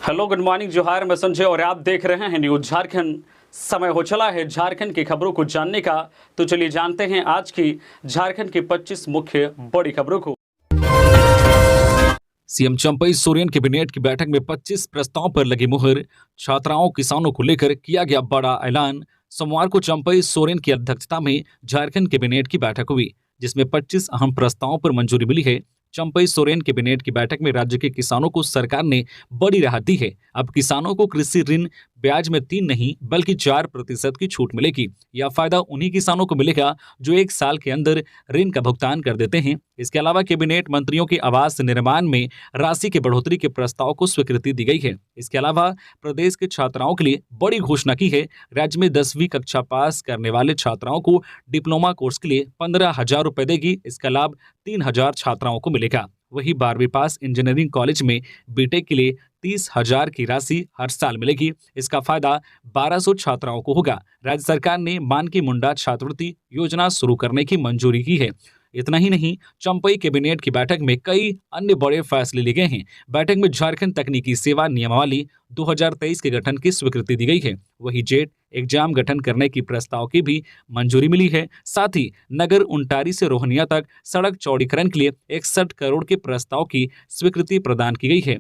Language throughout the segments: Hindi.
हेलो, गुड मॉर्निंग, जोहार। मैं संजय और आप देख रहे हैं न्यूज झारखंड। समय हो चला है झारखंड की खबरों को जानने का, तो चलिए जानते हैं आज की झारखंड की 25 मुख्य बड़ी खबरों को। सीएम चंपई सोरेन कैबिनेट की बैठक में 25 प्रस्तावों पर लगी मुहर। छात्राओं किसानों को लेकर किया गया बड़ा ऐलान। सोमवार को चंपई सोरेन की अध्यक्षता में झारखंड कैबिनेट की बैठक हुई, जिसमें 25 अहम प्रस्तावों पर मंजूरी मिली है। चंपई सोरेन कैबिनेट की बैठक में राज्य के किसानों को सरकार ने बड़ी राहत दी है। अब किसानों को कृषि ऋण ब्याज में 3 नहीं बल्कि 4% की छूट मिलेगी। यह फायदा उन्हीं किसानों को मिलेगा जो 1 साल के अंदर ऋण का भुगतान कर देते हैं। इसके अलावा कैबिनेट मंत्रियों के आवास निर्माण में राशि की बढ़ोतरी के प्रस्ताव को स्वीकृति दी गई है। इसके अलावा प्रदेश के छात्राओं के लिए बड़ी घोषणा की है। राज्य में 10वीं कक्षा पास करने वाले छात्राओं को डिप्लोमा कोर्स के लिए 15,000 रुपए देगी। इसका लाभ 3,000 छात्राओं को मिलेगा। वही 12वीं पास इंजीनियरिंग कॉलेज में बीटेक के लिए 30,000 की राशि हर साल मिलेगी। इसका फायदा 1200 छात्राओं को होगा। राज्य सरकार ने मानकी मुंडा छात्रवृत्ति योजना शुरू करने की मंजूरी की है। इतना ही नहीं, चंपई कैबिनेट की बैठक में कई अन्य बड़े फैसले लिए गए हैं। बैठक में झारखंड तकनीकी सेवा नियमावली 2023 के गठन की स्वीकृति दी गई है। वही जेट एग्जाम गठन करने की प्रस्ताव की भी मंजूरी मिली है। साथ ही नगर उंटारी से रोहनिया तक सड़क चौड़ीकरण के लिए 61 करोड़ के प्रस्ताव की स्वीकृति प्रदान की गई है।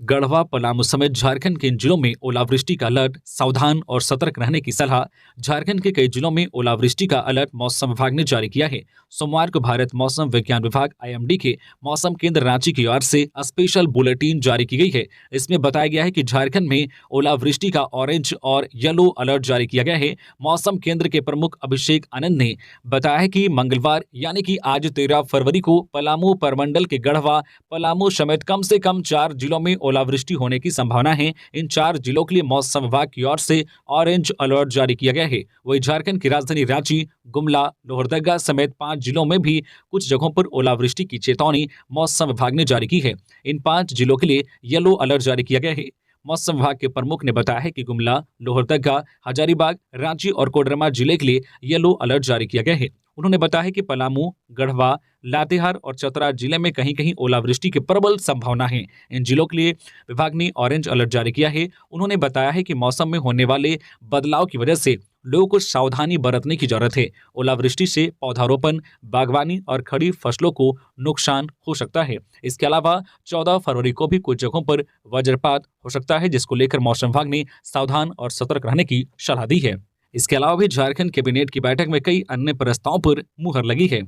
गढ़वा, पलामू समेत झारखंड के इन जिलों में ओलावृष्टि का अलर्ट, सावधान और सतर्क रहने की सलाह। झारखंड के कई जिलों में ओलावृष्टि का अलर्ट मौसम विभाग ने जारी किया है। सोमवार को भारत मौसम विज्ञान विभाग (IMD) के मौसम केंद्र रांची की ओर से स्पेशल बुलेटिन जारी की गई है। इसमें बताया गया है कि झारखंड में ओलावृष्टि का ऑरेंज और येलो अलर्ट जारी किया गया है। मौसम केंद्र के प्रमुख अभिषेक आनंद ने बताया है कि मंगलवार यानी कि आज 13 फरवरी को पलामू प्रमंडल के गढ़वा, पलामू समेत कम से कम 4 जिलों में ओलावृष्टि होने की संभावना है। इन 4 जिलों के लिए मौसम विभाग की ओर से ऑरेंज अलर्ट जारी किया गया है। वही झारखंड की राजधानी रांची, गुमला, लोहरदगा समेत 5 जिलों में भी कुछ जगहों पर ओलावृष्टि की चेतावनी मौसम विभाग ने जारी की है। इन 5 जिलों के लिए येलो अलर्ट जारी किया गया है। मौसम विभाग के प्रमुख ने बताया है कि गुमला, लोहरदगा, हजारीबाग, रांची और कोडरमा जिले के लिए येलो अलर्ट जारी किया गया है। उन्होंने बताया है कि पलामू, गढ़वा, लातेहार और चतरा जिले में कहीं कहीं ओलावृष्टि की प्रबल संभावना है। इन जिलों के लिए विभाग ने ऑरेंज अलर्ट जारी किया है। उन्होंने बताया है कि मौसम में होने वाले बदलाव की वजह से लोगों को सावधानी बरतने की जरूरत है। ओलावृष्टि से पौधारोपण, बागवानी और खड़ी फसलों को नुकसान हो सकता है। इसके अलावा 14 फरवरी को भी कुछ जगहों पर वज्रपात हो सकता है, जिसको लेकर मौसम विभाग ने सावधान और सतर्क रहने की सलाह दी है। इसके अलावा भी झारखंड कैबिनेट की बैठक में कई अन्य प्रस्तावों पर मुहर लगी है।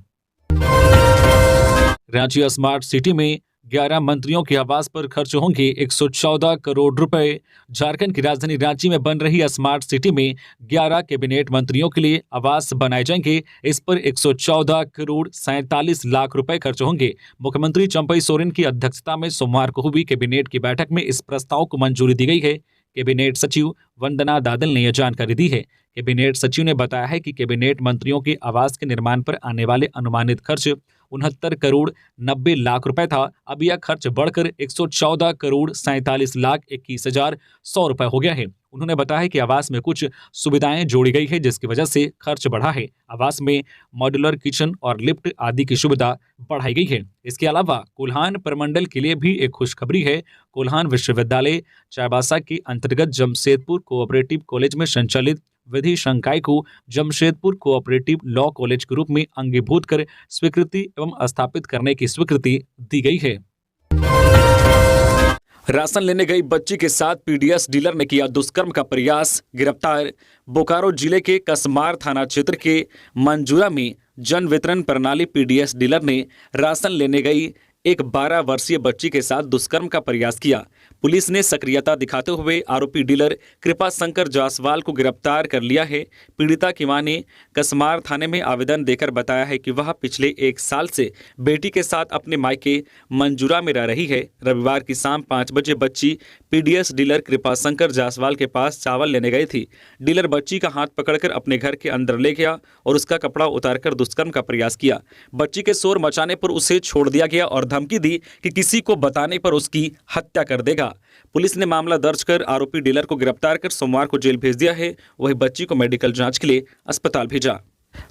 रांची स्मार्ट सिटी में 11 मंत्रियों के आवास पर खर्च होंगे 114 करोड़ रुपए। झारखंड की राजधानी रांची में बन रही स्मार्ट सिटी में 11 कैबिनेट मंत्रियों के लिए आवास बनाए जाएंगे। इस पर 114 करोड़ 47 लाख रुपए खर्च होंगे। मुख्यमंत्री चंपई सोरेन की अध्यक्षता में सोमवार को हुई कैबिनेट की बैठक में इस प्रस्ताव को मंजूरी दी गई है। कैबिनेट सचिव वंदना दादल ने यह जानकारी दी है। कैबिनेट सचिव ने बताया है कि कैबिनेट मंत्रियों के आवास के निर्माण पर आने वाले अनुमानित खर्च 69 करोड़ 90 लाख रुपए था। अब यह खर्च बढ़कर 114 करोड़ 47 लाख 21,100 रुपए हो गया है। उन्होंने बताया कि आवास में कुछ सुविधाएं जोड़ी गई है, जिसकी वजह से खर्च बढ़ा है। आवास में मॉड्यूलर किचन और लिफ्ट आदि की सुविधा बढ़ाई गई है। इसके अलावा कोल्हान प्रमंडल के लिए भी एक खुशखबरी है। कोल्हान विश्वविद्यालय चाईबासा के अंतर्गत जमशेदपुर कोऑपरेटिव कॉलेज में संचालित विधि संकाय को जमशेदपुर कोऑपरेटिव लॉ कॉलेज के रूप में अंगीभूत कर स्वीकृति एवं स्थापित करने की स्वीकृति दी गई है। राशन लेने गई बच्ची के साथ पीडीएस डीलर ने किया दुष्कर्म का प्रयास, गिरफ्तार। बोकारो जिले के कसमार थाना क्षेत्र के मंजूरा में जन वितरण प्रणाली पीडीएस डीलर ने राशन लेने गई एक 12 वर्षीय बच्ची के साथ दुष्कर्म का प्रयास किया। पुलिस ने सक्रियता दिखाते हुए आरोपी डीलर कृपा शंकर जायसवाल को गिरफ्तार कर लिया है। पीड़िता की मां ने कसमार थाने में आवेदन देकर बताया है कि वह पिछले 1 साल से बेटी के साथ अपने मायके मंजूरा में रह रही है। रविवार की शाम 5 बजे बच्ची पीडीएस डीलर कृपा शंकर जायसवाल के पास चावल लेने गई थी। डीलर बच्ची का हाथ पकड़कर अपने घर के अंदर ले गया और उसका कपड़ा उतारकर दुष्कर्म का प्रयास किया। बच्ची के शोर मचाने पर उसे छोड़ दिया गया और धमकी दी कि किसी को बताने पर उसकी हत्या कर देगा। पुलिस ने मामला दर्ज कर आरोपी डीलर को गिरफ्तार कर सोमवार को जेल भेज दिया है। वही बच्ची को मेडिकल जांच के लिए अस्पताल भेजा।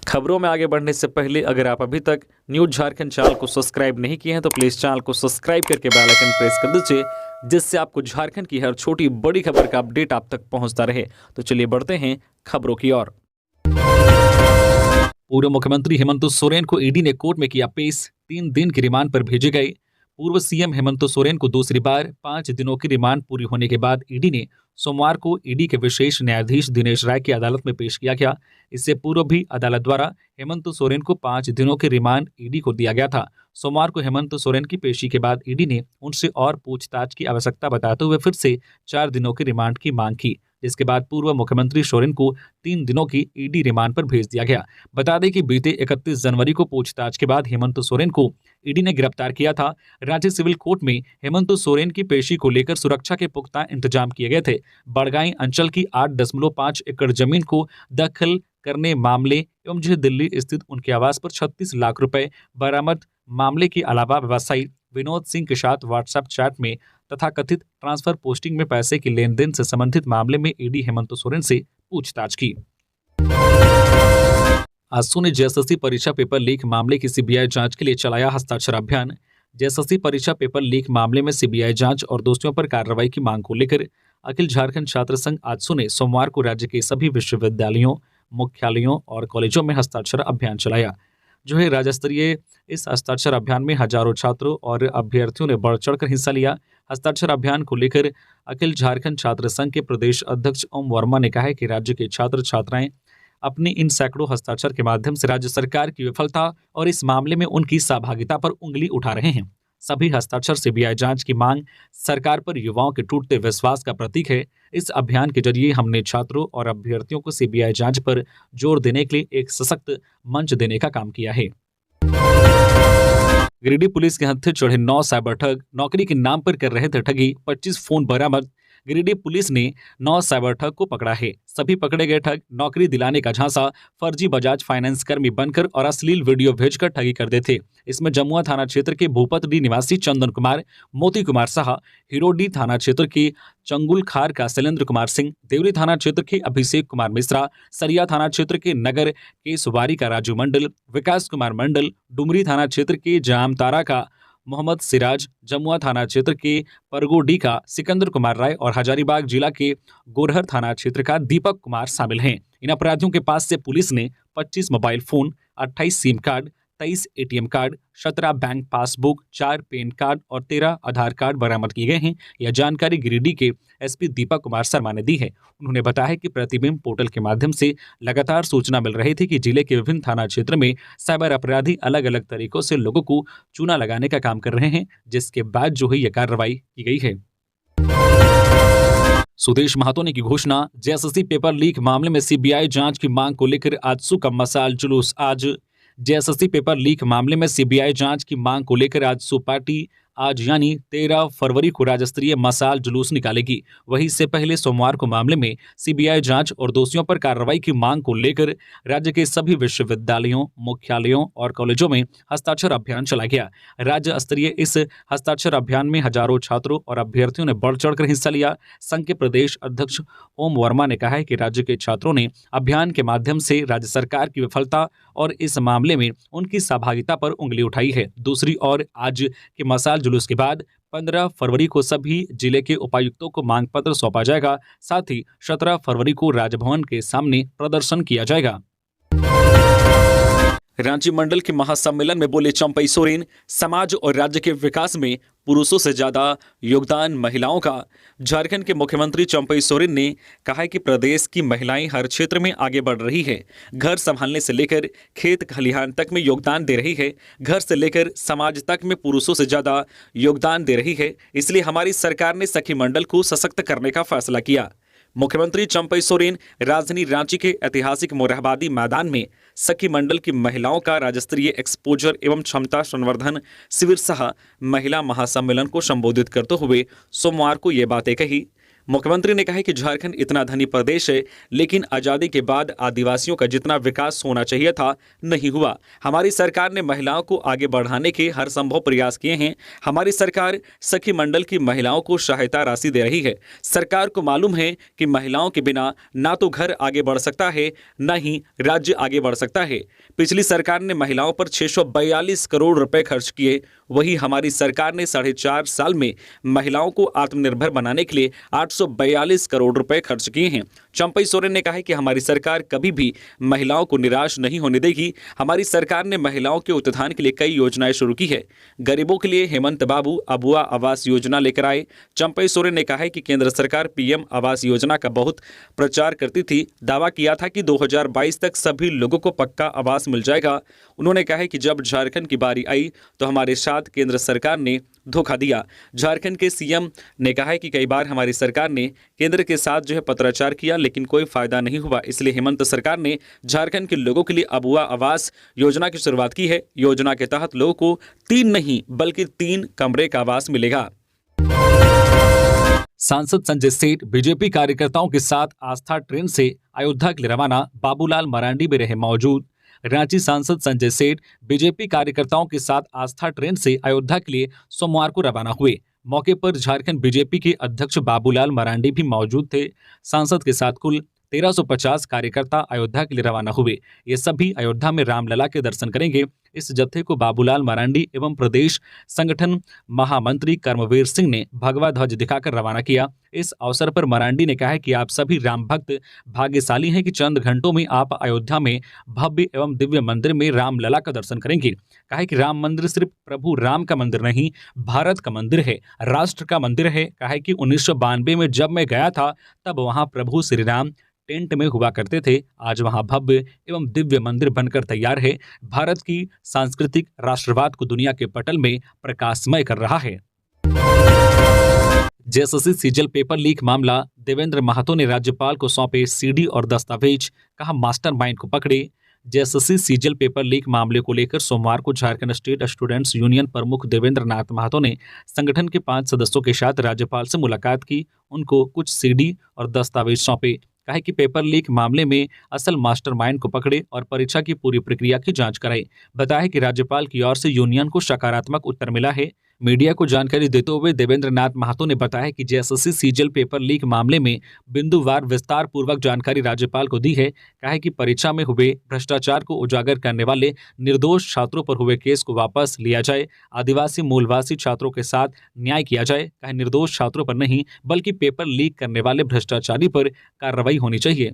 खबरों में आगे बढ़ने से पहले अगर आप अभी तक न्यूज झारखंड चैनल को सब्सक्राइब नहीं किए हैं तो प्लीज चैनल को सब्सक्राइब करके बेल आइकन प्रेस कर दीजिए जिससे आपको झारखंड की हर छोटी बड़ी खबर का अपडेट आप तक पहुंचता रहे। तो चलिए बढ़ते हैं खबरों की ओर। पूर्व मुख्यमंत्री हेमंत सोरेन को ईडी ने कोर्ट में किया पेश, 3 दिन की रिमांड पर भेजे गए। पूर्व सीएम हेमंत सोरेन को दूसरी बार 5 दिनों की रिमांड पूरी होने के बाद ईडी ने सोमवार को ईडी के विशेष न्यायाधीश दिनेश राय की अदालत में पेश किया गया। इससे पूर्व भी अदालत द्वारा हेमंत सोरेन को 5 दिनों की रिमांड ईडी को दिया गया था। सोमवार को हेमंत सोरेन की पेशी के बाद ईडी ने उनसे और पूछताछ की आवश्यकता बताते हुए फिर से 4 दिनों की रिमांड की मांग की, जिसके बाद पूर्व मुख्यमंत्री सोरेन को 3 दिनों की ईडी रिमांड पर भेज दिया गया। बता दें कि बीते 31 जनवरी को पूछताछ के बाद हेमंत सोरेन को ईडी ने गिरफ्तार किया था। राज्य सिविल कोर्ट में हेमंत सोरेन की पेशी को लेकर सुरक्षा के पुख्ता इंतजाम किए गए थे। बड़गाई अंचल की 8.5 एकड़ जमीन को दखल करने मामले एवं दिल्ली स्थित उनके आवास पर 36 लाख रुपए बरामद मामले के अलावा व्यवसायी विनोद सिंह के साथ व्हाट्सएप चैट में तथा कथित ट्रांसफर पोस्टिंग में पैसे के लेन देन से संबंधित मामले में ईडी हेमंत सोरेन से पूछताछ की। आजसू ने जेएसएससी परीक्षा पेपर लीक मामले की सीबीआई जांच के लिए चलाया हस्ताक्षर अभियान। जेएसएससी परीक्षा पेपर लीक मामले में सीबीआई जांच और दोषियों पर कार्रवाई की मांग को लेकर अखिल झारखंड छात्र संघ आजसू ने सोमवार को राज्य के सभी विश्वविद्यालयों, मुख्यालयों और कॉलेजों में हस्ताक्षर अभियान चलाया। राज्य स्तरीय इस हस्ताक्षर अभियान में हजारों छात्रों और अभ्यर्थियों ने बढ़ चढ़कर हिस्सा लिया। हस्ताक्षर अभियान को लेकर अखिल झारखंड छात्र संघ के प्रदेश अध्यक्ष ओम वर्मा ने कहा है कि राज्य के छात्र छात्राएं अपने इन सैकड़ों हस्ताक्षर के माध्यम से राज्य सरकार की विफलता और इस मामले में उनकी सहभागिता पर उंगली उठा रहे हैं। सभी हस्ताक्षर सीबीआई जांच की मांग सरकार पर युवाओं के टूटते विश्वास का प्रतीक है। इस अभियान के जरिए हमने छात्रों और अभ्यर्थियों को सीबीआई जांच पर जोर देने के लिए एक सशक्त मंच देने का काम किया है। गिरिडीह पुलिस के हत्थे चढ़े 9 साइबर ठग, नौकरी के नाम पर कर रहे थे ठगी, 25 फोन बरामद। गिरिडीह पुलिस ने 9 साइबर ठग को पकड़ा है। सभी पकड़े गए ठग नौकरी दिलाने का झांसा, फर्जी बजाज फाइनेंस कर्मी बनकर और अश्लील वीडियो भेजकर ठगी करते थे। इसमें जमुआ थाना क्षेत्र के भूपतडी निवासी चंदन कुमार, मोती कुमार शाह, हिरोडी थाना क्षेत्र के चंगुल खार का शैलेंद्र कुमार सिंह, देवरी थाना क्षेत्र के अभिषेक कुमार मिश्रा, सरिया थाना क्षेत्र के नगर के सुवारी का राजू मंडल, विकास कुमार मंडल, डुमरी थाना क्षेत्र के जामतारा का मोहम्मद सिराज, जमुआ थाना क्षेत्र के परगोडी का सिकंदर कुमार राय और हजारीबाग जिला के गोरहर थाना क्षेत्र का दीपक कुमार शामिल हैं। इन अपराधियों के पास से पुलिस ने 25 mobile phone, 28 SIM card, 23 ATM card, 17 bank passbook, 4 pan card और 13 आधार कार्ड बरामद किए गए हैं। यह जानकारी गिरिडीह के एसपी दीपक कुमार शर्मा ने दी है। उन्होंने बताया कि प्रतिबिंब पोर्टल के माध्यम से लगातार सूचना मिल रही थी कि जिले के विभिन्न थाना क्षेत्र में साइबर अपराधी अलग अलग तरीकों से लोगों को चूना लगाने का काम कर रहे हैं, जिसके बाद यह कार्रवाई की गई है। सुदेश महातो ने की घोषणा, जेएसएससी पेपर लीक मामले में सीबीआई जांच की मांग को लेकर आजसू का मशाल जुलूस। आज जेएसएससी पेपर लीक मामले में सीबीआई जांच की मांग को लेकर आजसू पार्टी आज यानी 13 फरवरी को राज्य स्तरीय मशाल जुलूस निकालेगी। वहीं इससे पहले सोमवार को मामले में सीबीआई जांच और दोषियों पर कार्रवाई की मांग को लेकर राज्य के सभी विश्वविद्यालयों, मुख्यालयों और कॉलेजों में हस्ताक्षर अभियान चलाया गया। राज्य स्तरीय इस हस्ताक्षर अभियान में हजारों छात्रों और अभ्यर्थियों ने बढ़ चढ़कर हिस्सा लिया। संघ के प्रदेश अध्यक्ष ओम वर्मा ने कहा है कि राज्य के छात्रों ने अभियान के माध्यम से राज्य सरकार की विफलता और इस मामले में उनकी सहभागिता पर उंगली उठाई है। दूसरी ओर आज के मशाल जुलूस के बाद 15 फरवरी को सभी जिले के उपायुक्तों को मांग पत्र सौंपा जाएगा। साथ ही 17 फरवरी को राजभवन के सामने प्रदर्शन किया जाएगा। रांची मंडल के महासम्मेलन में बोले चंपई सोरेन, समाज और राज्य के विकास में पुरुषों से ज्यादा योगदान महिलाओं का। झारखंड के मुख्यमंत्री चंपई सोरेन ने कहा है कि प्रदेश की महिलाएं हर क्षेत्र में आगे बढ़ रही है। घर संभालने से लेकर खेत खलिहान तक में योगदान दे रही है। घर से लेकर समाज तक में पुरुषों से ज्यादा योगदान दे रही है। इसलिए हमारी सरकार ने सखी मंडल को सशक्त करने का फैसला किया। मुख्यमंत्री चंपई सोरेन राजधानी रांची के ऐतिहासिक मोरहाबादी मैदान में सखी मंडल की महिलाओं का राज्य स्तरीय एक्सपोजर एवं क्षमता संवर्धन शिविर सह महिला महासम्मेलन को संबोधित करते हुए सोमवार को ये बातें कही। मुख्यमंत्री ने कहा है कि झारखंड इतना धनी प्रदेश है, लेकिन आजादी के बाद आदिवासियों का जितना विकास होना चाहिए था नहीं हुआ। हमारी सरकार ने महिलाओं को आगे बढ़ाने के हर संभव प्रयास किए हैं। हमारी सरकार सखी मंडल की महिलाओं को सहायता राशि दे रही है। सरकार को मालूम है कि महिलाओं के बिना ना तो घर आगे बढ़ सकता है, न ही राज्य आगे बढ़ सकता है। पिछली सरकार ने महिलाओं पर 642 करोड़ रुपए खर्च किए, वही हमारी सरकार ने 4.5 साल में महिलाओं को आत्मनिर्भर बनाने के लिए 842 करोड़ रुपए खर्च किए हैं। चंपई सोरेन ने कहा है कि हमारी सरकार कभी भी महिलाओं को निराश नहीं होने देगी। हमारी सरकार ने महिलाओं के उत्थान के लिए कई योजनाएं शुरू की है। गरीबों के लिए हेमंत बाबू अबुआ आवास योजना लेकर आए। चंपई सोरेन ने कहा है कि केंद्र सरकार पीएम आवास योजना का बहुत प्रचार करती थी, दावा किया था कि 2022 तक सभी लोगों को पक्का आवास मिल जाएगा। उन्होंने कहा है कि जब झारखंड की बारी आई तो हमारे साथ केंद्र सरकार ने धोखा दिया। झारखंड के सीएम ने कहा है कि कई बार हमारी सरकार ने केंद्र के साथ पत्राचार किया, लेकिन कोई फायदा नहीं हुआ। इसलिए हेमंत सरकार ने झारखंड के लोगों के लिए अबुआ आवास योजना की शुरुआत की है। योजना के तहत लोगों को 3 नहीं बल्कि 3 कमरे का आवास मिलेगा। सांसद संजय सेठ बीजेपी कार्यकर्ताओं के साथ आस्था ट्रेन से अयोध्या के लिए रवाना, बाबूलाल मरांडी भी रहे मौजूद। रांची सांसद संजय सेठ बीजेपी कार्यकर्ताओं के साथ आस्था ट्रेन से अयोध्या के लिए सोमवार को रवाना हुए। मौके पर झारखंड बीजेपी के अध्यक्ष बाबूलाल मरांडी भी मौजूद थे। सांसद के साथ कुल 1350 कार्यकर्ता अयोध्या के लिए रवाना हुए। ये सभी अयोध्या में रामलला के दर्शन करेंगे। इस जत्थे को बाबूलाल मरांडी एवं प्रदेश संगठन महामंत्री कर्मवीर सिंह ने भगवा ध्वज दिखाकर रवाना किया। इस अवसर पर मरांडी ने कहा है कि आप सभी राम भक्त भाग्यशाली हैं कि चंद घंटों में आप अयोध्या में भव्य एवं दिव्य मंदिर में रामलला का दर्शन करेंगे। कहा है कि राम मंदिर सिर्फ प्रभु राम का मंदिर नहीं, भारत का मंदिर है, राष्ट्र का मंदिर है। कहा है कि 1992 में जब मैं गया था तब वहां प्रभु श्री राम टेंट में हुआ करते थे। आज वहां भव्य एवं दिव्य मंदिर बनकर तैयार है। भारत की सांस्कृतिक राष्ट्रवाद को दुनिया के पटल में प्रकाशमय कर रहा है। जेएसएससी सीजल पेपर लीक मामला, देवेंद्र महतो ने राज्यपाल को सौंपे सीडी और दस्तावेज, कहा मास्टरमाइंड को पकड़े। जेएसएससी सीजल पेपर लीक मामले को लेकर सोमवार को झारखंड स्टेट स्टूडेंट्स यूनियन प्रमुख देवेंद्र नाथ महतो ने संगठन के 5 सदस्यों के साथ राज्यपाल से मुलाकात की। उनको कुछ सीडी और दस्तावेज सौंपे। कहा कि पेपर लीक मामले में असल मास्टरमाइंड को पकड़े और परीक्षा की पूरी प्रक्रिया की जांच कराई। बताया कि राज्यपाल की ओर से यूनियन को सकारात्मक उत्तर मिला है। मीडिया को जानकारी देते हुए देवेंद्र नाथ महतो ने बताया कि जेएसएससी सीजल पेपर लीक मामले में बिंदुवार विस्तार पूर्वक जानकारी राज्यपाल को दी है। कहा कि परीक्षा में हुए भ्रष्टाचार को उजागर करने वाले निर्दोष छात्रों पर हुए केस को वापस लिया जाए, आदिवासी मूलवासी छात्रों के साथ न्याय किया जाए। कहा निर्दोष छात्रों पर नहीं बल्कि पेपर लीक करने वाले भ्रष्टाचारी पर कार्रवाई होनी चाहिए।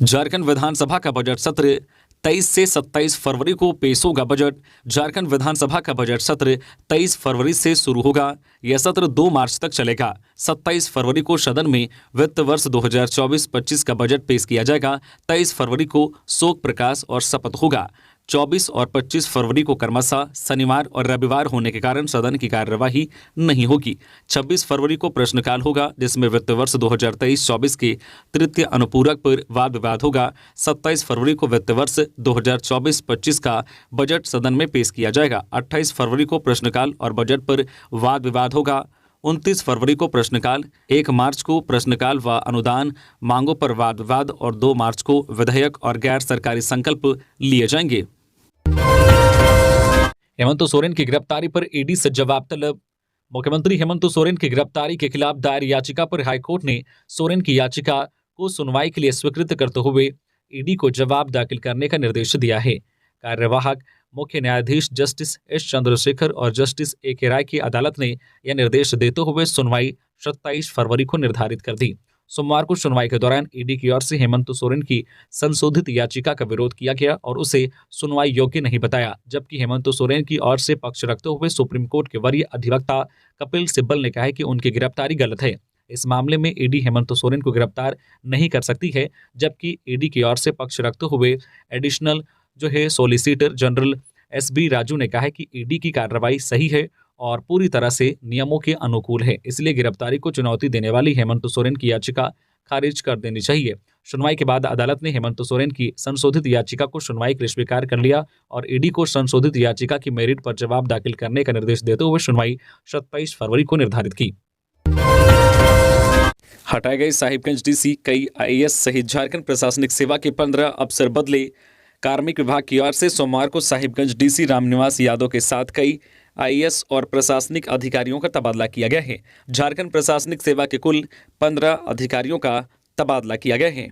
झारखंड विधानसभा का बजट सत्र 23 से 27 फरवरी को पेश होगा। बजट झारखंड विधानसभा का बजट सत्र 23 फरवरी से शुरू होगा। यह सत्र 2 मार्च तक चलेगा। 27 फरवरी को सदन में वित्त वर्ष 2024-25 का बजट पेश किया जाएगा। 23 फरवरी को शोक प्रकाश और शपथ होगा। 24 और 25 फरवरी को क्रमशः शनिवार और रविवार होने के कारण सदन की कार्यवाही नहीं होगी। 26 फरवरी को प्रश्नकाल होगा, जिसमें वित्त वर्ष 2023-24 के तृतीय अनुपूरक पर वाद विवाद होगा। 27 फरवरी को वित्त वर्ष 2024-25 का बजट सदन में पेश किया जाएगा। 28 फरवरी को प्रश्नकाल और बजट पर वाद विवाद होगा। 29 फरवरी को प्रश्नकाल, 1 मार्च को प्रश्नकाल व अनुदान मांगों पर वाद विवाद और 2 मार्च को विधेयक और गैर सरकारी संकल्प लिए जाएंगे। हेमंत सोरेन की गिरफ्तारी पर ईडी से जवाब तलब। मुख्यमंत्री हेमंत सोरेन की गिरफ्तारी के खिलाफ दायर याचिका पर हाईकोर्ट ने सोरेन की याचिका को सुनवाई के लिए स्वीकृत करते हुए ईडी को जवाब दाखिल करने का निर्देश दिया है। कार्यवाहक मुख्य न्यायाधीश जस्टिस एस चंद्रशेखर और जस्टिस ए के राय की अदालत ने यह निर्देश देते हुए सुनवाई 27 फरवरी को निर्धारित कर दी। सोमवार को सुनवाई के दौरान ईडी की ओर से हेमंत सोरेन की संशोधित याचिका का विरोध किया गया और उसे सुनवाई योग्य नहीं बताया, जबकि हेमंत सोरेन की ओर से पक्ष रखते हुए सुप्रीम कोर्ट के वरीय अधिवक्ता कपिल सिब्बल ने कहा है कि उनकी गिरफ्तारी गलत है। इस मामले में ईडी हेमंत सोरेन को गिरफ्तार नहीं कर सकती है, जबकि ईडी की ओर से पक्ष रखते हुए additional solicitor general SB Raju ने कहा है कि ईडी की कार्रवाई सही है और पूरी तरह से नियमों के अनुकूल है, इसलिए गिरफ्तारी को चुनौती देने वाली हेमंत सोरेन की याचिका खारिज कर देनी चाहिए। सुनवाई के बाद अदालत ने हेमंत सोरेन की संशोधित याचिका को सुनवाई के लिए स्वीकार कर लिया और ईडी को संशोधित याचिका की मेरिट पर जवाब दाखिल करने का निर्देश देते हुए सुनवाई 27 फरवरी को निर्धारित की। हटाए गए साहिबगंज डीसी, कई आईएएस सहित झारखंड प्रशासनिक सेवा के 15 अफसर बदले। कार्मिक विभाग की ओर से सोमवार को साहिबगंज डीसी रामनिवास यादव के साथ कई आईएएस और प्रशासनिक अधिकारियों का तबादला किया गया है। झारखंड प्रशासनिक सेवा के कुल 15 अधिकारियों का तबादला किया गया है।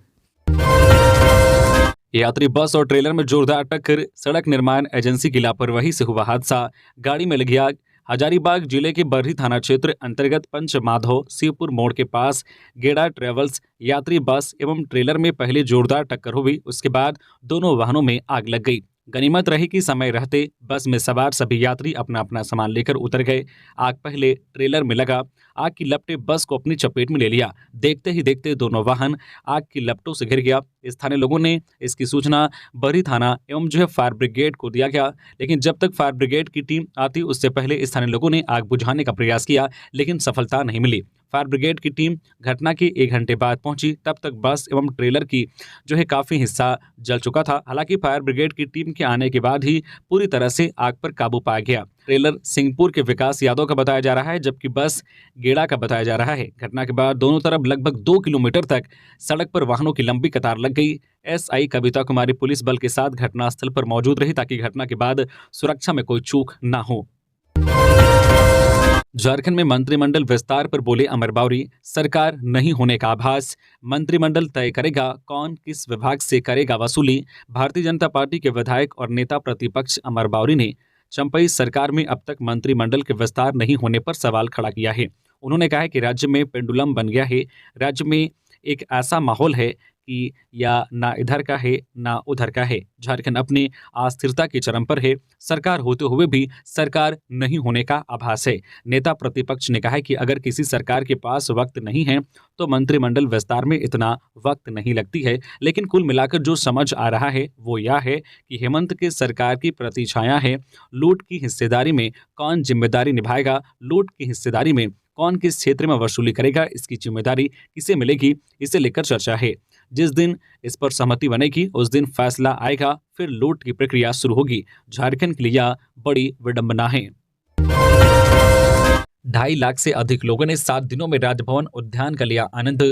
यात्री बस और ट्रेलर में जोरदार टक्कर, सड़क निर्माण एजेंसी की लापरवाही से हुआ हादसा, गाड़ी में लगी आग। हजारीबाग जिले के बरही थाना क्षेत्र अंतर्गत पंचमाधव शिवपुर मोड़ के पास गेड़ा ट्रेवल्स यात्री बस एवं ट्रेलर में पहले जोरदार टक्कर हुई, उसके बाद दोनों वाहनों में आग लग गई। गनीमत रही कि समय रहते बस में सवार सभी यात्री अपना अपना सामान लेकर उतर गए। आग पहले ट्रेलर में लगा, आग की लपटें बस को अपनी चपेट में ले लिया। देखते ही देखते दोनों वाहन आग की लपटों से घिर गया। स्थानीय लोगों ने इसकी सूचना बरही थाना एवं फायर ब्रिगेड को दिया गया, लेकिन जब तक फायर ब्रिगेड की टीम आती उससे पहले स्थानीय लोगों ने आग बुझाने का प्रयास किया, लेकिन सफलता नहीं मिली। फायर ब्रिगेड की टीम घटना के 1 घंटे बाद पहुंची, तब तक बस एवं ट्रेलर की काफी हिस्सा जल चुका था। हालांकि फायर ब्रिगेड की टीम के आने के बाद ही पूरी तरह से आग पर काबू पाया गया। ट्रेलर सिंहपुर के विकास यादव का बताया जा रहा है, जबकि बस गेड़ा का बताया जा रहा है। घटना के बाद दोनों तरफ लगभग 2 किलोमीटर तक सड़क पर वाहनों की लंबी कतार लग गई। एसआई कविता कुमारी पुलिस बल के साथ घटनास्थल पर मौजूद रही ताकि घटना के बाद सुरक्षा में कोई चूक न हो। झारखंड में मंत्रिमंडल विस्तार पर बोले अमर बावरी, सरकार नहीं होने का आभास, मंत्रिमंडल तय करेगा कौन किस विभाग से करेगा वसूली। भारतीय जनता पार्टी के विधायक और नेता प्रतिपक्ष अमर बावरी ने चंपई सरकार में अब तक मंत्रिमंडल के विस्तार नहीं होने पर सवाल खड़ा किया है। उन्होंने कहा है कि राज्य में पेंडुलम बन गया है। राज्य में एक ऐसा माहौल है कि या ना इधर का है ना उधर का है। झारखंड अपनी अस्थिरता के चरम पर है। सरकार होते हुए भी सरकार नहीं होने का आभास है। नेता प्रतिपक्ष ने कहा है कि अगर किसी सरकार के पास वक्त नहीं है तो मंत्रिमंडल विस्तार में इतना वक्त नहीं लगती है। लेकिन कुल मिलाकर जो समझ आ रहा है वो यह है कि हेमंत के सरकार की प्रतिछाया है। लूट की हिस्सेदारी में कौन जिम्मेदारी निभाएगा, लूट की हिस्सेदारी में कौन किस क्षेत्र में वसूली करेगा, इसकी जिम्मेदारी किसे मिलेगी, इसे लेकर चर्चा है। जिस दिन इस पर सहमति बनेगी उस दिन फैसला आएगा, फिर लूट की प्रक्रिया शुरू होगी। झारखंड के लिए यह बड़ी विडंबना है। 2.5 लाख से अधिक लोगों ने 7 दिनों में राजभवन उद्यान का लिया आनंद।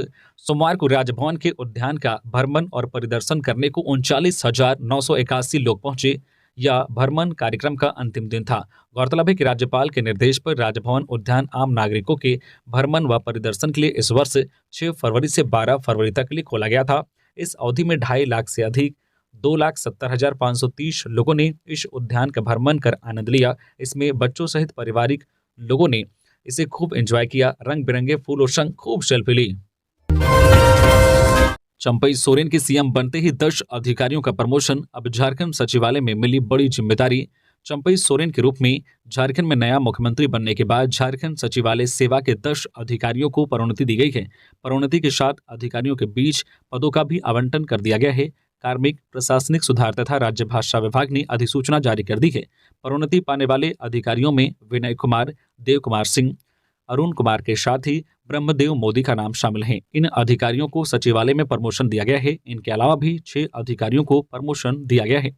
सोमवार को राजभवन के उद्यान का भ्रमण और परिदर्शन करने को 39,981 लोग पहुंचे। यह भ्रमण कार्यक्रम का अंतिम दिन था। गौरतलब है कि राज्यपाल के निर्देश पर राजभवन उद्यान आम नागरिकों के भ्रमण व परिदर्शन के लिए इस वर्ष 6 फरवरी से 12 फरवरी तक के लिए खोला गया था। इस अवधि में 2.5 लाख से अधिक 2,70,530 लोगों ने इस उद्यान का भ्रमण कर आनंद लिया। इसमें बच्चों सहित पारिवारिक लोगों ने इसे खूब एंजॉय किया। रंग बिरंगे फूलों संग खूब सेल्फी ली। चंपई सोरेन के सीएम बनते ही 10 अधिकारियों का प्रमोशन। अब झारखंड सचिवालय में मिली बड़ी जिम्मेदारी। चंपई सोरेन के रूप में झारखंड में नया मुख्यमंत्री बनने के बाद झारखंड सचिवालय सेवा के 10 अधिकारियों को प्रोन्नति दी गई है। प्रोन्नति के साथ अधिकारियों के बीच पदों का भी आवंटन कर दिया गया है। कार्मिक, प्रशासनिक सुधार तथा राज्य भाषा विभाग ने अधिसूचना जारी कर दी है। प्रोन्नति पाने वाले अधिकारियों में विनय कुमार, देव कुमार सिंह, अरुण कुमार के साथ ही ब्रह्मदेव मोदी का नाम शामिल है। इन अधिकारियों को सचिवालय में प्रमोशन दिया गया है। इनके अलावा भी 6 अधिकारियों को प्रमोशन दिया गया है।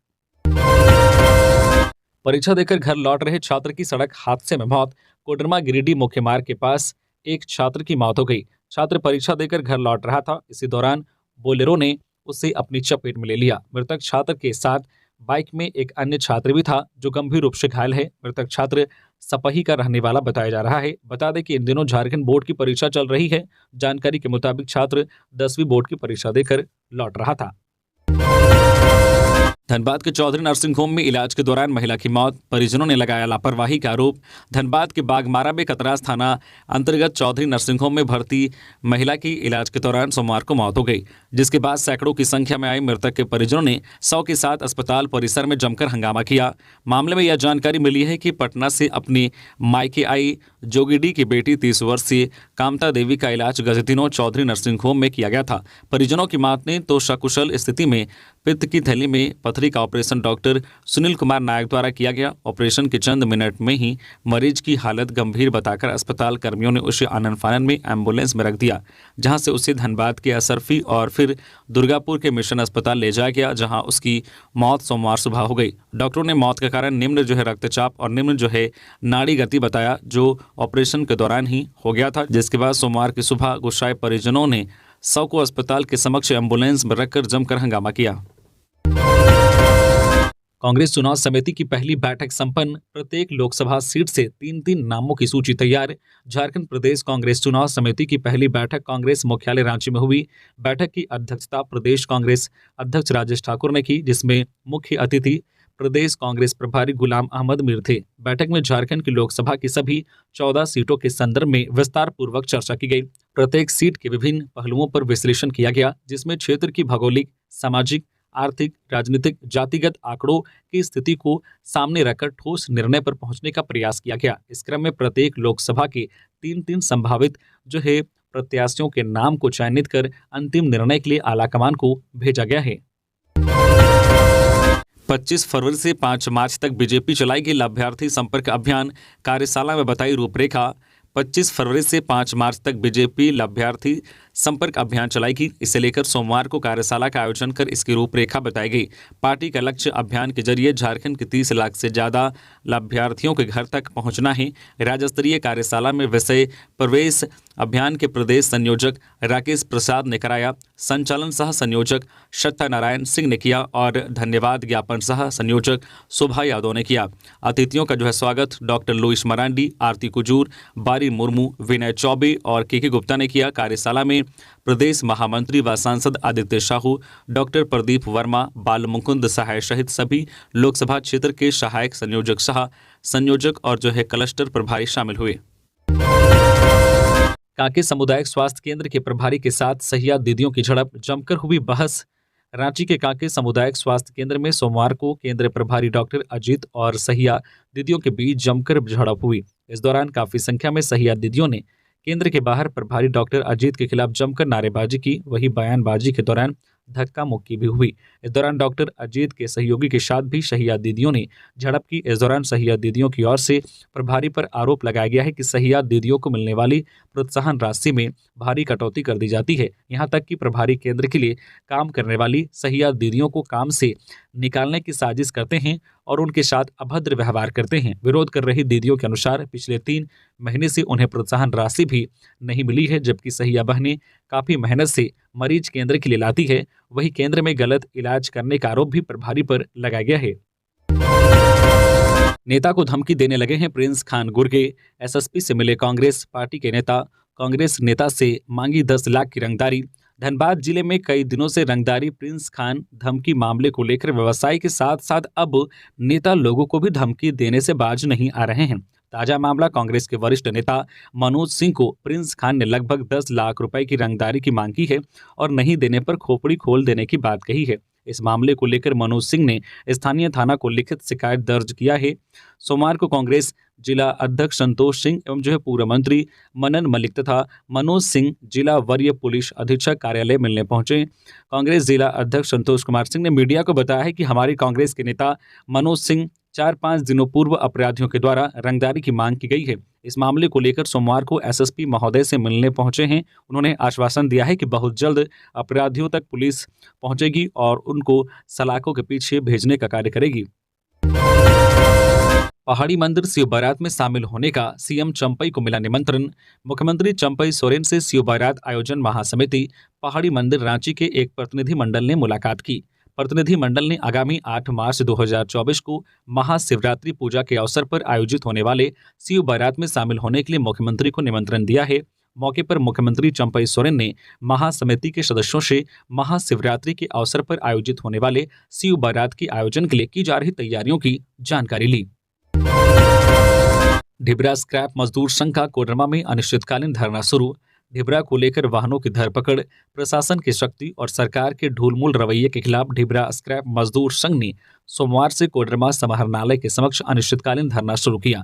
परीक्षा देकर घर लौट रहे छात्र की सड़क हादसे में मौत। कोडरमा गिरिडीह मुख्य मार्ग के पास एक छात्र की मौत हो गई। छात्र परीक्षा देकर घर लौट रहा था। इसी दौरान बोलेरो ने उसे अपनी चपेट में ले लिया। मृतक छात्र के साथ बाइक में एक अन्य छात्र भी था जो गंभीर रूप से घायल है। मृतक छात्र सपही का रहने वाला बताया जा रहा है। बता दें कि इन दिनों झारखंड बोर्ड की परीक्षा चल रही है। जानकारी के मुताबिक छात्र 10वीं बोर्ड की परीक्षा देकर लौट रहा था। धनबाद के चौधरी नर्सिंग होम में इलाज के दौरान महिला की मौत, परिजनों ने लगाया लापरवाही का आरोप। धनबाद के बागमारा में कतरास थाना अंतर्गत चौधरी नर्सिंग होम में भर्ती महिला की इलाज के दौरान सोमवार को मौत हो गई, जिसके बाद सैकड़ों की संख्या में आई मृतक के परिजनों ने 100 के साथ अस्पताल परिसर में जमकर हंगामा किया। मामले में यह जानकारी मिली है कि पटना से अपनी मायके आई जोगीडी की बेटी 30 वर्षीय कामता देवी का इलाज गजदिनों चौधरी नर्सिंग होम में किया गया था। परिजनों की मां ने तो सकुशल स्थिति में पित्त की थैली में पथरी पथरी का ऑपरेशन डॉक्टर सुनील कुमार नायक द्वारा किया गया। ऑपरेशन के चंद मिनट में ही मरीज की हालत गंभीर बताकर अस्पताल कर्मियों ने उसे आनन फानन में एम्बुलेंस में रख दिया, जहां से उसे धनबाद के असरफी और फिर दुर्गापुर के मिशन अस्पताल ले जाया गया, जहां उसकी मौत सोमवार सुबह हो गई। डॉक्टरों ने मौत का कारण निम्न रक्तचाप और निम्न नाड़ी गति बताया, जो ऑपरेशन के दौरान ही हो गया था, जिसके बाद सोमवार की सुबह गुस्साए परिजनों ने शव को अस्पताल के समक्ष एम्बुलेंस में रखकर जमकर हंगामा किया। कांग्रेस चुनाव समिति की पहली बैठक संपन्न। प्रत्येक लोकसभा सीट से 3-3 नामों की सूची तैयार। झारखंड प्रदेश कांग्रेस चुनाव समिति की पहली बैठक कांग्रेस मुख्यालय रांची में हुई। बैठक की अध्यक्षता प्रदेश कांग्रेस अध्यक्ष राजेश ठाकुर ने की, जिसमें मुख्य अतिथि प्रदेश कांग्रेस प्रभारी गुलाम अहमद मीर थे। बैठक में झारखंड की लोकसभा की सभी 14 सीटों के संदर्भ में विस्तार पूर्वक चर्चा की गई। प्रत्येक सीट के विभिन्न पहलुओं पर विश्लेषण किया गया, जिसमें क्षेत्र की भौगोलिक, सामाजिक, आर्थिक, राजनीतिक, जातिगत आंकड़ों की स्थिति को सामने रखकर ठोस निर्णय पर पहुंचने का प्रयास किया गया। इस क्रम में प्रत्येक लोकसभा के 3-3 संभावित प्रत्याशियों के नाम को चयनित कर अंतिम निर्णय के लिए आलाकमान को भेजा गया है। 25 फरवरी से 5 मार्च तक बीजेपी चलाएगी लाभार्थी संपर्क अभियान। कार्यशाला में बताई रूपरेखा। 25 फरवरी से 5 मार्च तक बीजेपी लाभार्थी संपर्क अभियान चलाएगी। इसे लेकर सोमवार को कार्यशाला का आयोजन कर इसकी रूपरेखा बताई गई। पार्टी का लक्ष्य अभियान के जरिए झारखंड के 30 लाख से ज़्यादा लाभार्थियों के घर तक पहुंचना है। राज्य स्तरीय कार्यशाला में विषय प्रवेश अभियान के प्रदेश संयोजक राकेश प्रसाद ने कराया। संचालन सह संयोजक सत्यनारायण सिंह ने किया और धन्यवाद ज्ञापन सह संयोजक शोभा यादव ने किया। अतिथियों का स्वागत डॉक्टर लुइस मरांडी, आरती कुजूर, बारी मुर्मू, विनय चौबे और के गुप्ता ने किया। कार्यशाला में प्रदेश महामंत्री व सांसद आदित्य साहू, डॉक्टर प्रदीप वर्मा, बाल मुकुंद सहाय सहित सभी लोकसभा क्षेत्र के सहायक संयोजक सह संयोजक और क्लस्टर प्रभारी शामिल हुए। कांके सामुदायिक स्वास्थ्य केंद्र के प्रभारी के साथ सहिया दीदियों की झड़प, जमकर हुई बहस। रांची के कांके सामुदायिक स्वास्थ्य केंद्र में सोमवार को केंद्र प्रभारी डॉक्टर अजीत और सहिया दीदियों के बीच जमकर झड़प हुई। इस दौरान काफी संख्या में सहिया दीदियों ने केंद्र के बाहर प्रभारी डॉक्टर अजीत के खिलाफ जमकर नारेबाजी की। वही बयानबाजी के दौरान धक्का मुक्की भी हुई। इस दौरान डॉक्टर अजीत के सहयोगी के साथ भी सहिया दीदियों ने झड़प की। इस दौरान सहिया दीदियों की ओर से प्रभारी पर आरोप लगाया गया है कि सहिया दीदियों को मिलने वाली प्रोत्साहन राशि में भारी कटौती कर दी जाती है। यहां तक कि प्रभारी केंद्र के लिए काम करने वाली सहिया दीदियों को काम से निकालने की साजिश करते हैं और उनके साथ अभद्र व्यवहार करते हैं। विरोध कर रही दीदियों के अनुसार पिछले 3 महीने से उन्हें प्रोत्साहन राशि भी नहीं मिली है, जबकि सहिया बहनें काफी मेहनत से मरीज केंद्र के लिए लाती है। वही केंद्र में गलत इलाज करने का आरोप भी प्रभारी पर लगाया गया है। नेता को धमकी देने लगे हैं प्रिंस खान गुर्गे। एसएसपी से मिले कांग्रेस पार्टी के नेता। कांग्रेस नेता से मांगी 10 लाख की रंगदारी। धनबाद जिले में कई दिनों से रंगदारी प्रिंस खान धमकी मामले को लेकर व्यवसायी के साथ साथ अब नेता लोगों को भी धमकी देने से बाज नहीं आ रहे हैं। ताजा मामला कांग्रेस के वरिष्ठ नेता मनोज सिंह को प्रिंस खान ने लगभग 10 लाख रुपए की रंगदारी की मांग की है और नहीं देने पर खोपड़ी खोल देने की बात कही है। इस मामले को लेकर मनोज सिंह ने स्थानीय थाना को लिखित शिकायत दर्ज किया है। सोमवार को कांग्रेस जिला अध्यक्ष संतोष सिंह एवं पूर्व मंत्री मनन मलिक तथा मनोज सिंह जिला वरीय पुलिस अधीक्षक कार्यालय मिलने पहुंचे। कांग्रेस जिला अध्यक्ष संतोष कुमार सिंह ने मीडिया को बताया है कि हमारी कांग्रेस के नेता मनोज सिंह 4-5 दिनों पूर्व अपराधियों के द्वारा रंगदारी की मांग की गई है। इस मामले को लेकर सोमवार को एसएसपी महोदय से मिलने पहुंचे हैं। उन्होंने आश्वासन दिया है कि बहुत जल्द अपराधियों तक पुलिस पहुंचेगी और उनको सलाखों के पीछे भेजने का कार्य करेगी। पहाड़ी मंदिर शिव बारात में शामिल होने का सीएम चंपई को मिला निमंत्रण। मुख्यमंत्री चंपई सोरेन से शिव बारात आयोजन महासमिति पहाड़ी मंदिर रांची के एक प्रतिनिधि मंडल ने मुलाकात की। प्रतिनिधि मंडल ने आगामी 8 मार्च 2024 को महाशिवरात्रि पूजा के अवसर पर आयोजित होने वाले शिव बारात में शामिल होने के लिए मुख्यमंत्री को निमंत्रण दिया है। मौके पर मुख्यमंत्री चंपई सोरेन ने महासमिति के सदस्यों से महाशिवरात्रि के अवसर पर आयोजित होने वाले शिव बारात के आयोजन के लिए की जा रही तैयारियों की जानकारी ली। ढिबरा स्क्रैप मजदूर संघ का कोडरमा में अनिश्चितकालीन धरना शुरू। ढिबरा को लेकर वाहनों की धरपकड़, प्रशासन की शक्ति और सरकार के ढूलमूल रवैये के खिलाफ ढिबरा स्क्रैप मजदूर संघ ने सोमवार से कोडरमा समाहरणालय के समक्ष अनिश्चितकालीन धरना शुरू किया।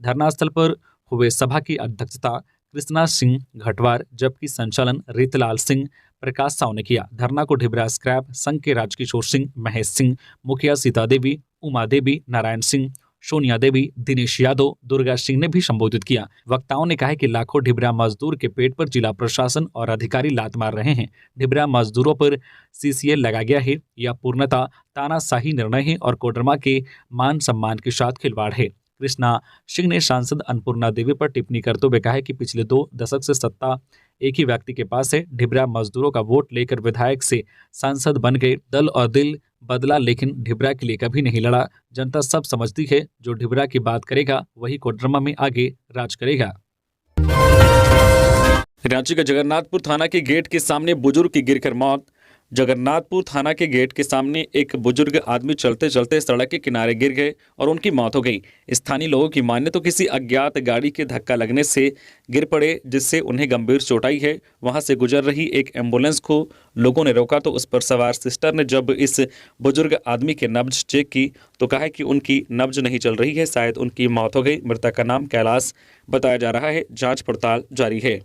धरना स्थल पर हुए सभा की अध्यक्षता कृष्णा सिंह घटवार, जबकि संचालन रीतलाल सिंह प्रकाश साव ने किया। धरना को ढिबरा स्क्रैप संघ के राजकिशोर सिंह, महेश सिंह, मुखिया सीता देवी, उमा देवी, नारायण सिंह, सोनिया देवी, दिनेश यादव, दुर्गा सिंह ने भी संबोधित किया। वक्ताओं ने कहा कि लाखों ढिबरा मजदूर के पेट पर जिला प्रशासन और अधिकारी लात मार रहे हैं। ढिबरा मजदूरों पर सीसीएल लगा गया है। यह पूर्णतः तानाशाही निर्णय है और कोडरमा के मान सम्मान के साथ खिलवाड़ है। कृष्णा सिंह ने सांसद अन्नपूर्णा देवी पर टिप्पणी करते हुए कहा कि पिछले 2 दशक से सत्ता एक ही व्यक्ति के पास है। ढिबरा मजदूरों का वोट लेकर विधायक से सांसद बन गए, दल और दिल बदला, लेकिन ढिबरा के लिए कभी नहीं लड़ा। जनता सब समझती है, जो ढिबरा की बात करेगा वही कोडरमा में आगे राज करेगा। रांची के जगन्नाथपुर थाना के गेट के सामने बुजुर्ग की गिरकर मौत। जगन्नाथपुर थाना के गेट के सामने एक बुजुर्ग आदमी चलते चलते सड़क के किनारे गिर गए और उनकी मौत हो गई। स्थानीय लोगों की माने तो किसी अज्ञात गाड़ी के धक्का लगने से गिर पड़े, जिससे उन्हें गंभीर चोट आई है। वहां से गुजर रही एक एम्बुलेंस को लोगों ने रोका तो उस पर सवार सिस्टर ने जब इस बुजुर्ग आदमी के नब्ज चेक की तो कहा कि उनकी नब्ज नहीं चल रही है, शायद उनकी मौत हो गई। मृतक का नाम कैलाश बताया जा रहा है। जाँच पड़ताल जारी है।